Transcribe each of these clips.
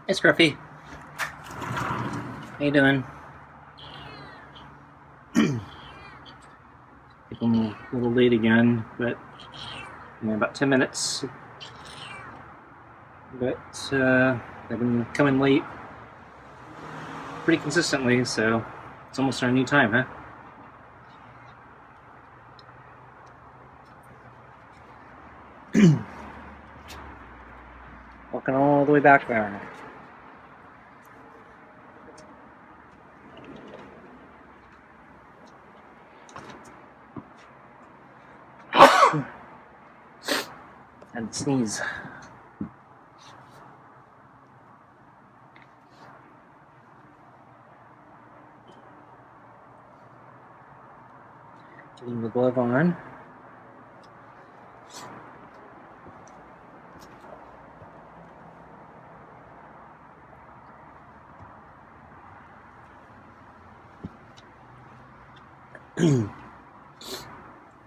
Hey, Scruffy. How you doing? I'm a little late again, but about 10 minutes. But I've been coming late pretty consistently, so it's almost our new time, huh? Walking all the way back there. And sneeze. Getting the glove on.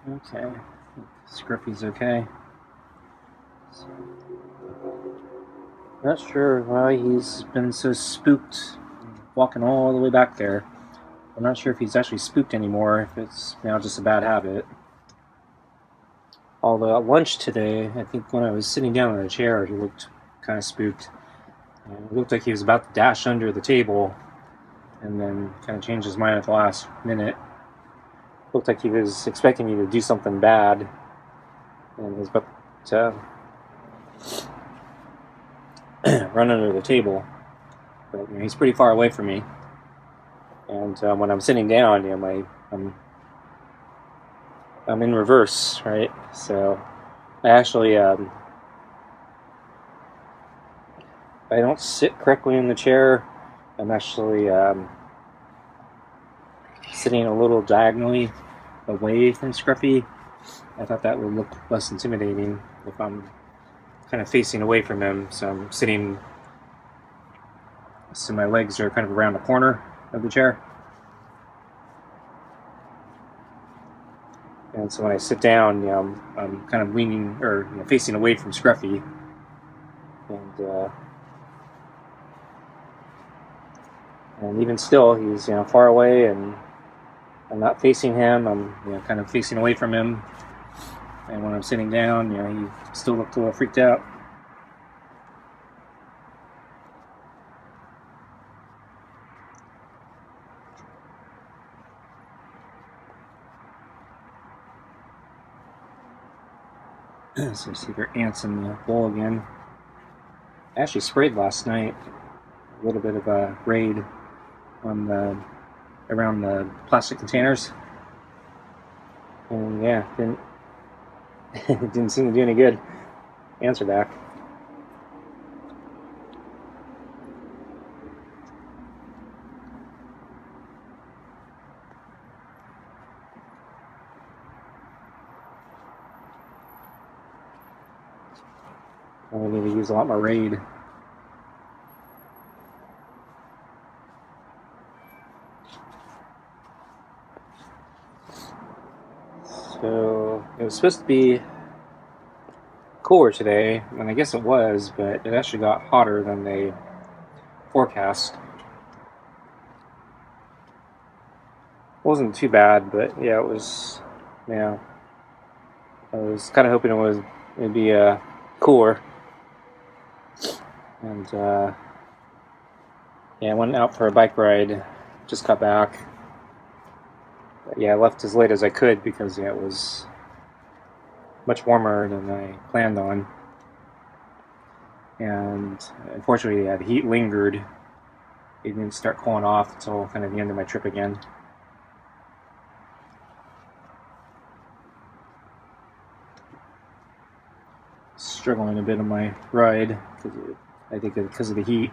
Okay. Scruffy's okay. So, not sure why he's been so spooked walking all the way back there. I'm not sure if he's actually spooked anymore, if it's now just a bad habit. Although at lunch today, I think when I was sitting down in a chair, he looked kind of spooked. It looked like he was about to dash under the table and then kind of changed his mind at the last minute. Looked like he was expecting me to do something bad and was about to run under the table. But he's pretty far away from me. And when I'm sitting down, I'm in reverse, right? So I actually I don't sit correctly in the chair. I'm actually sitting a little diagonally away from Scruffy. I thought that would look less intimidating if I'm kind of facing away from him. So I'm sitting, so my legs are kind of around the corner of the chair. And so when I sit down, I'm kind of leaning or facing away from Scruffy. And even still, he's far away, and I'm not facing him. I'm kind of facing away from him. And when I'm sitting down, he still looked a little freaked out. So see there are ants in the bowl again. I actually sprayed last night. A little bit of a raid on around the plastic containers, and didn't seem to do any good. Ants are back. I need to use a lot more raid. So it was supposed to be cooler today, and I guess it was, but it actually got hotter than they forecast. It wasn't too bad, but yeah, it was. Yeah, I was kind of hoping it'd be cooler. And I went out for a bike ride, just got back. But I left as late as I could because it was much warmer than I planned on. And unfortunately, the heat lingered. It didn't start cooling off until kind of the end of my trip again. Struggling a bit on my ride, I think because of the heat.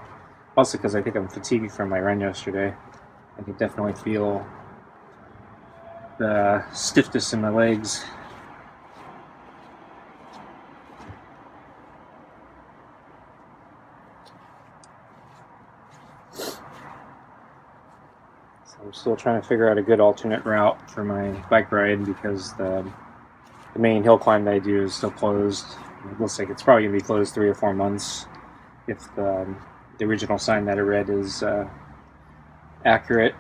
Also because I think I'm fatigued from my run yesterday. I can definitely feel the stiffness in my legs. So I'm still trying to figure out a good alternate route for my bike ride because the main hill climb that I do is still closed. It looks like it's probably going to be closed 3 or 4 months if the the original sign that I read is accurate.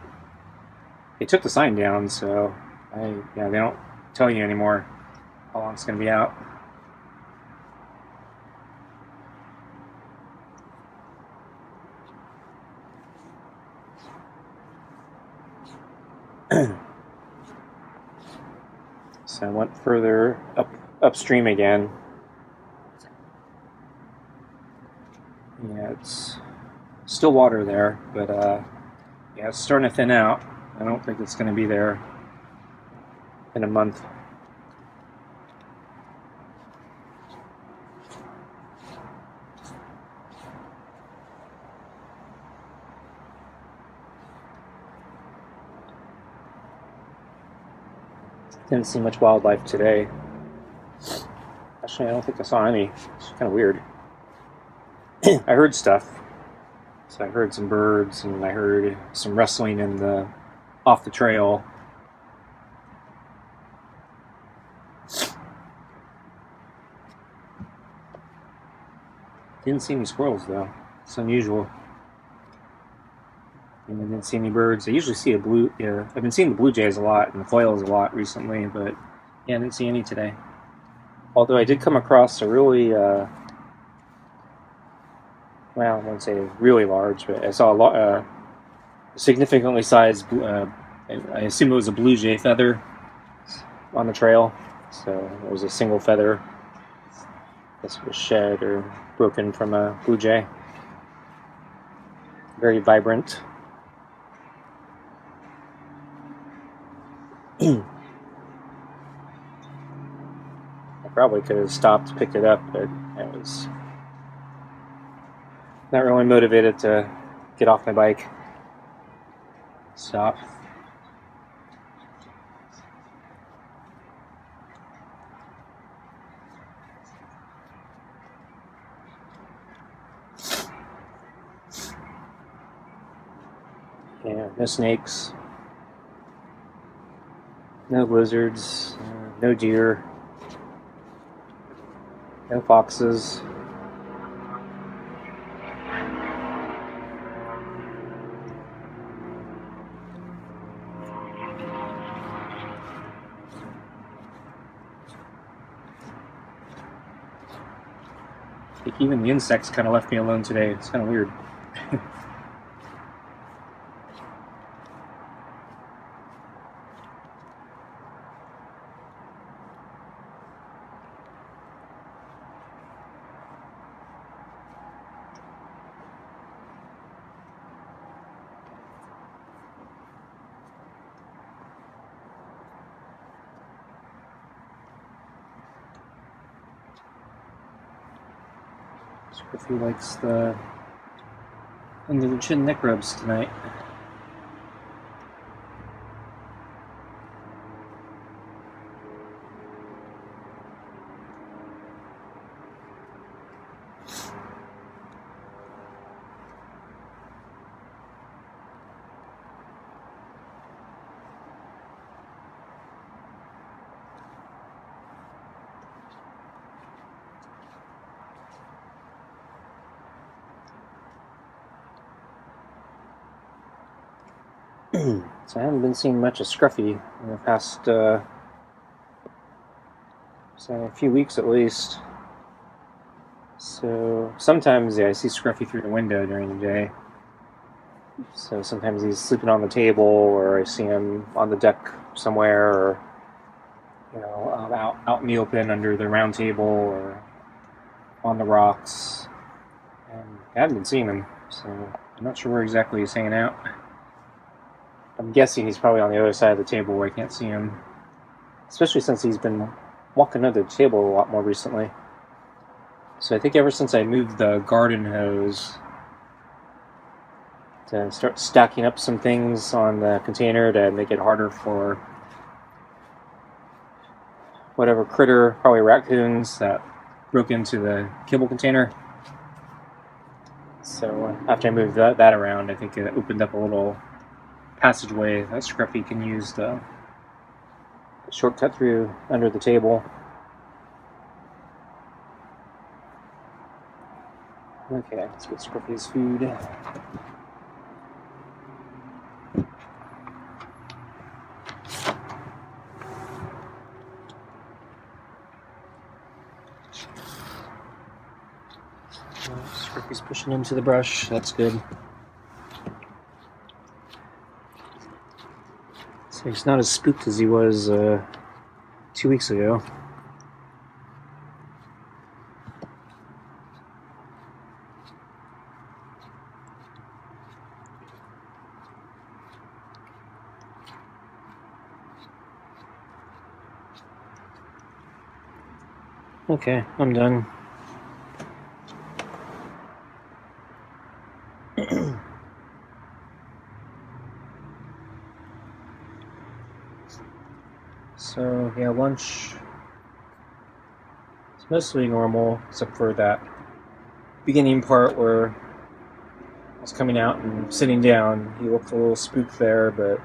They took the sign down, so they don't tell you anymore how long it's going to be out. So I went further upstream again. Yeah, it's still water there, but yeah, it's starting to thin out. I don't think it's going to be there in a month. Didn't see much wildlife today. Actually, I don't think I saw any. It's kind of weird. I heard stuff. So I heard some birds, and I heard some rustling off the trail. Didn't see any squirrels though. It's unusual. And I didn't see any birds. I usually see I've been seeing the blue jays a lot and the quails a lot recently, but yeah, I didn't see any today. Although I did come across a really, well, I wouldn't say really large, but I saw a significantly sized, I assume it was a blue jay feather on the trail. So it was a single feather. I guess it was shed or broken from a blue jay. Very vibrant. I probably could have stopped, picked it up, but I was not really motivated to get off my bike. Stop. Yeah, no snakes. No lizards, no deer, no foxes. Even the insects kind of left me alone today. It's kind of weird. Scruffy likes the under the chin neck rubs tonight. So I haven't been seeing much of Scruffy in the past a few weeks at least. So sometimes I see Scruffy through the window during the day. So sometimes he's sleeping on the table, or I see him on the deck somewhere, or out in the open under the round table, or on the rocks. And I haven't been seeing him, so I'm not sure where exactly he's hanging out. I'm guessing he's probably on the other side of the table where I can't see him. Especially since he's been walking under the table a lot more recently. So I think ever since I moved the garden hose to start stacking up some things on the container to make it harder for whatever critter, probably raccoons, that broke into the kibble container. So after I moved that around, I think it opened up a little passageway that Scruffy can use to shortcut through under the table. Okay, let's get Scruffy's food. Scruffy's pushing into the brush. That's good. So he's not as spooked as he was 2 weeks ago. Okay, I'm done. So, yeah, lunch is mostly normal, except for that beginning part where I was coming out and sitting down. He looked a little spooked there, but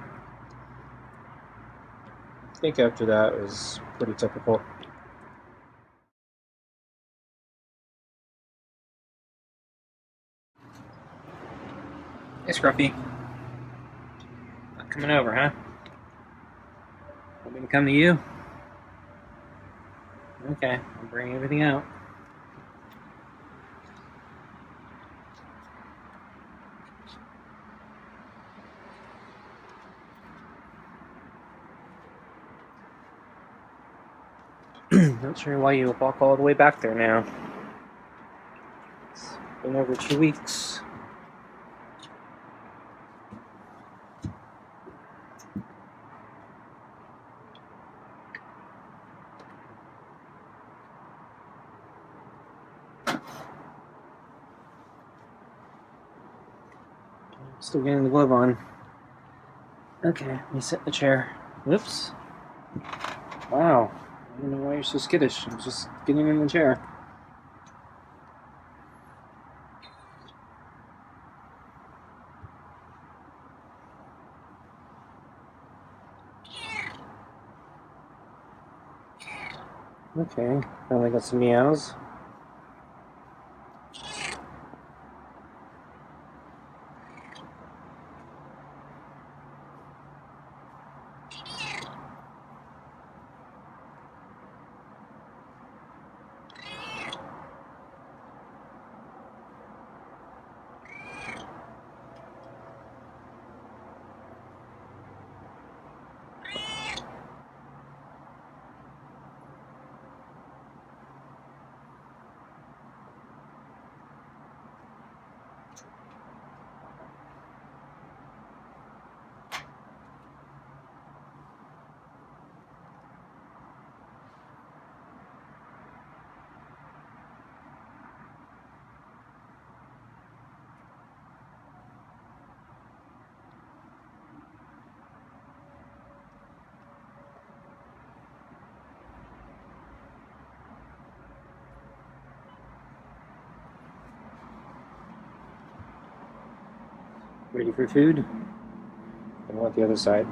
I think after that it was pretty typical. Hey, Scruffy. Not coming over, huh? Want me to come to you? Okay, I'll bring everything out. Not sure why you walk all the way back there now. It's been over 2 weeks. Still getting the glove on. Okay, let me sit in the chair. Whoops. Wow. I don't know why you're so skittish. I'm just getting in the chair. Okay, finally got some meows. Ready for food? I want the other side.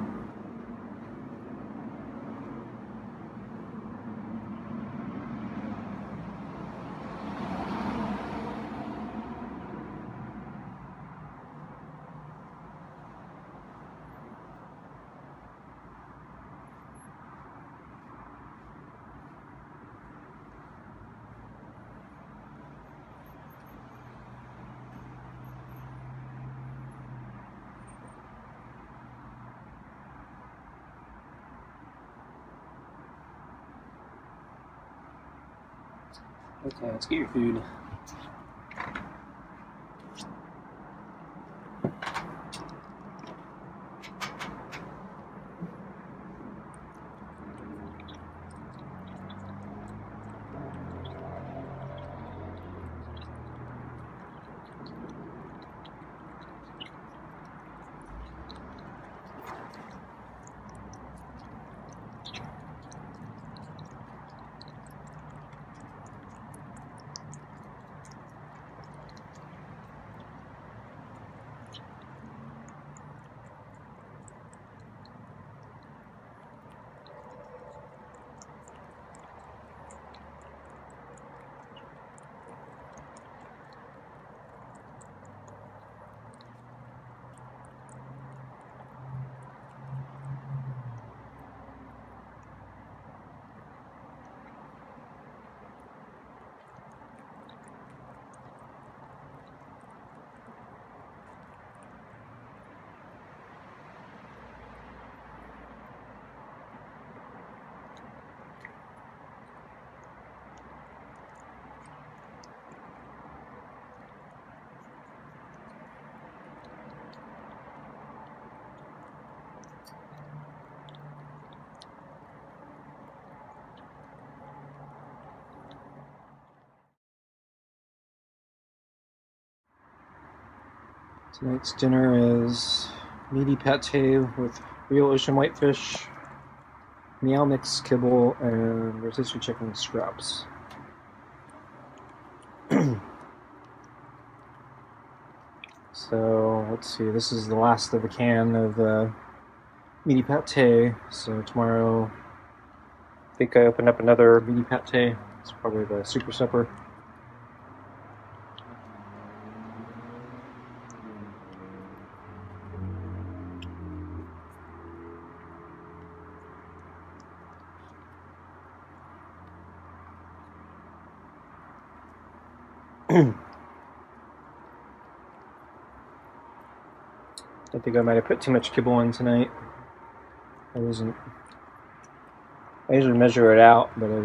Okay, let's get your food. Tonight's dinner is meaty pate with real ocean whitefish, meow mix kibble, and rotisserie chicken scraps. So let's see, this is the last of the can of meaty pate. So tomorrow, I think I opened up another meaty pate. It's probably the super supper. I think I might have put too much kibble in tonight. I usually measure it out, but I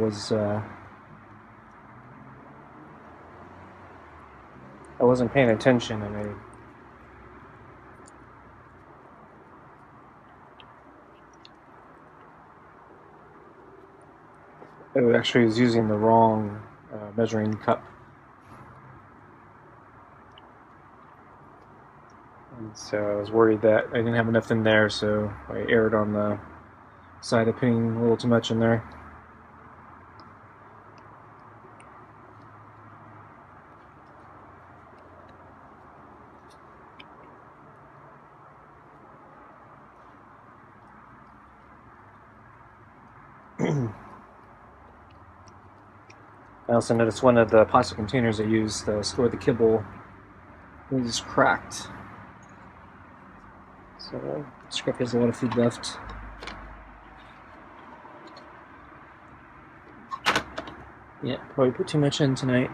wasn't paying attention, and I actually was using the wrong measuring cup. And so I was worried that I didn't have enough in there, so I erred on the side of putting a little too much in there. I also noticed one of the plastic containers I used to store the kibble was cracked. So Scruffy has a lot of food left. Yeah, probably put too much in tonight.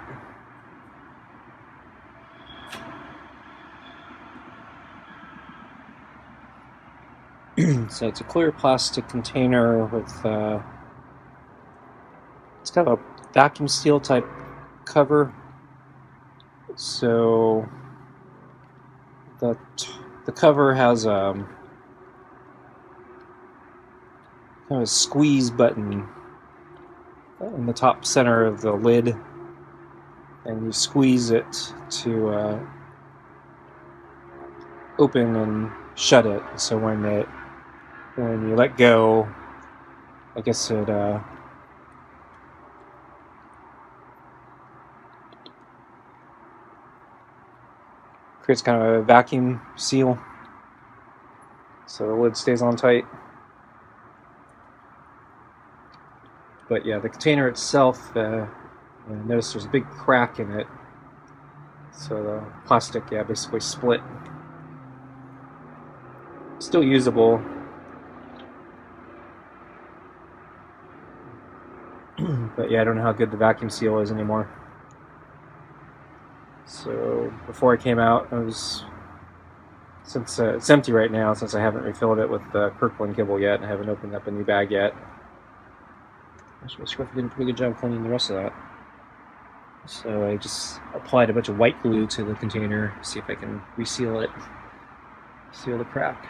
So it's a clear plastic container with it's kind of a vacuum seal type cover. So the cover has kind of a squeeze button in the top center of the lid, and you squeeze it to open and shut it. So when you let go, I guess it creates kind of a vacuum seal, so the lid stays on tight. But yeah, the container itself, notice there's a big crack in it, so the plastic, basically split. Still usable, but yeah, I don't know how good the vacuum seal is anymore. So before I came out, since it's empty right now, since I haven't refilled it with Kirkland kibble yet, and I haven't opened up a new bag yet. Actually, Scruffy did a pretty good job cleaning the rest of that. So I just applied a bunch of white glue to the container, see if I can reseal it, seal the crack.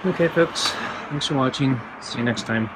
Okay, folks, thanks for watching. See you next time.